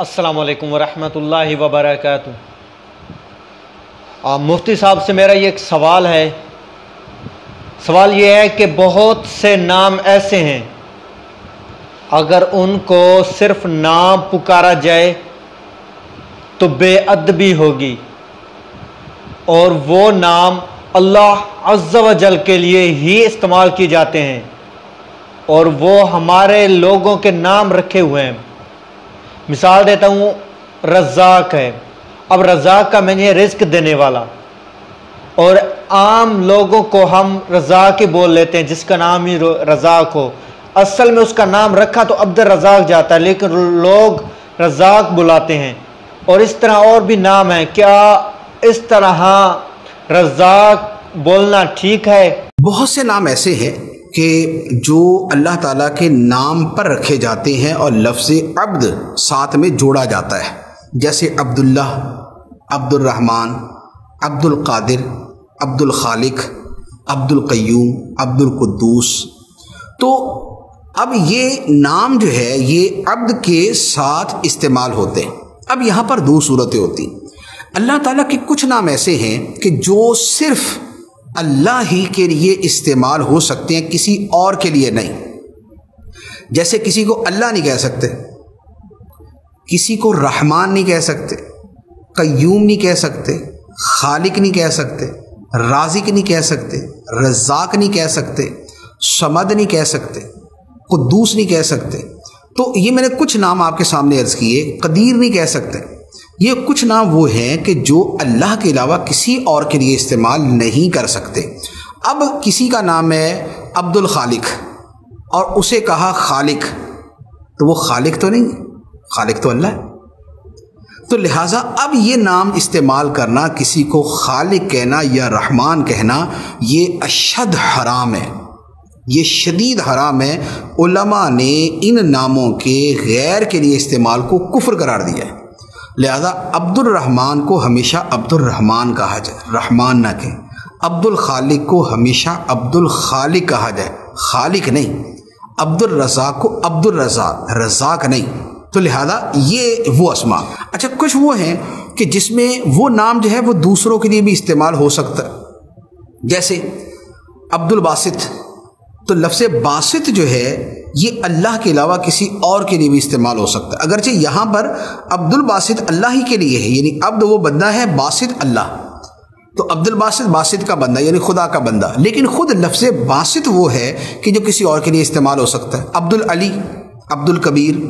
अस्सलाम वालेकुम वरहमतुल्लाहि वबरकातुहू। मुफ्ती साहब से मेरा ये एक सवाल है। सवाल ये है कि बहुत से नाम ऐसे हैं, अगर उनको सिर्फ नाम पुकारा जाए तो बेअदबी होगी, और वो नाम अल्लाह अज़्ज़ व जल के लिए ही इस्तेमाल किए जाते हैं, और वो हमारे लोगों के नाम रखे हुए हैं। मिसाल देता हूँ, रज़्ज़ाक है। अब रज़्ज़ाक का मैंने रिज़्क देने वाला, और आम लोगों को हम रज़्ज़ाक ही बोल लेते हैं, जिसका नाम ही रज़्ज़ाक हो। असल में उसका नाम रखा तो अब्दुल रज़्ज़ाक जाता है, लेकिन लोग रज़्ज़ाक बुलाते हैं। और इस तरह और भी नाम है। क्या इस तरह रज़्ज़ाक बोलना ठीक है? बहुत से नाम ऐसे हैं कि जो अल्लाह ताला के नाम पर रखे जाते हैं और लफ्ज़ अब्द साथ में जोड़ा जाता है, जैसे अब्दुल्लाह, अब्दुल रहमान, अब्दुल कादिर, अब्दुल खालिक, अब्दुल क़य्यूम, अब्दुल कुद्दूस। तो अब ये नाम जो है ये अब्द के साथ इस्तेमाल होते हैं। अब यहाँ पर दो सूरतें होती हैं। अल्लाह ताला के कुछ नाम ऐसे हैं कि जो सिर्फ अल्लाह ही के लिए इस्तेमाल हो सकते हैं, किसी और के लिए नहीं। जैसे किसी को अल्लाह नहीं कह सकते, किसी को रहमान नहीं कह सकते, क़य्यूम नहीं कह सकते, खालिक नहीं कह सकते, राज़िक नहीं कह सकते, रज़्ज़ाक नहीं कह सकते, समद नहीं कह सकते, कुद्दूस नहीं कह सकते। तो ये मैंने कुछ नाम आपके सामने अर्ज़ किए। कदीर नहीं कह सकते। ये कुछ नाम वो हैं कि जो अल्लाह के अलावा किसी और के लिए इस्तेमाल नहीं कर सकते। अब किसी का नाम है अब्दुल खालिक और उसे कहा खालिक, तो वो खालिक तो नहीं, खालिक तो अल्लाह है। तो लिहाजा अब ये नाम इस्तेमाल करना, किसी को खालिक कहना या रहमान कहना, ये अशद हराम है, ये शदीद हराम है। उलमा ने इन नामों के गैर के लिए इस्तेमाल को कुफ्र करार दिया है। लिहाजा अब्दुल रहमान को हमेशा अब्दुल रहमान कहा जाए, रहमान ना कहें। अब्दुल खालिक को हमेशा अब्दुल खालिक कहा जाए, खालिक नहीं। अब्दुल रज़ाक को अब्दुल रज़ाक, रज़ाक नहीं। तो लिहाजा ये वो अस्मा। अच्छा, कुछ वो हैं कि जिसमें वो नाम जो है वो दूसरों के लिए भी इस्तेमाल हो सकता है, जैसे अब्दुल बासित। तो लफ्ज़ बासित जो है ये अल्लाह के अलावा किसी और के लिए भी इस्तेमाल हो सकता है। अगरचे यहाँ पर अब्दुल बासित अल्लाह ही के लिए है, यानी अब्द वो बंदा है, बासित अल्लाह। तो अब्दुल बासित, बासित का बंदा यानी खुदा का बंदा। लेकिन खुद लफ्ज़ बासित वो है कि जो किसी और के लिए इस्तेमाल हो सकता है। अब्दुल अली, अब्दुल कबीर।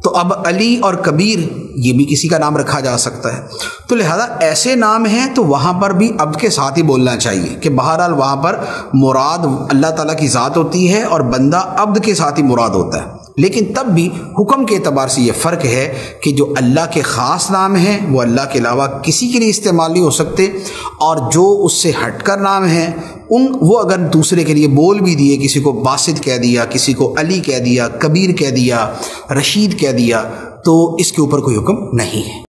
तो अब अली और कबीर ये भी किसी का नाम रखा जा सकता है। तो लिहाजा ऐसे नाम हैं तो वहाँ पर भी अब्द के साथ ही बोलना चाहिए कि बहरहाल वहाँ पर मुराद अल्लाह ताला की ज़ात होती है और बंदा अब्द के साथ ही मुराद होता है। लेकिन तब भी हुक्म के एतबार से ये फ़र्क है कि जो अल्लाह के ख़ास नाम हैं वो अल्लाह के अलावा किसी के लिए इस्तेमाल नहीं हो सकते, और जो उससे हटकर नाम हैं वो अगर दूसरे के लिए बोल भी दिए, किसी को बासित कह दिया, किसी को अली कह दिया, कबीर कह दिया, रशीद कह दिया, तो इसके ऊपर कोई हुक्म नहीं है।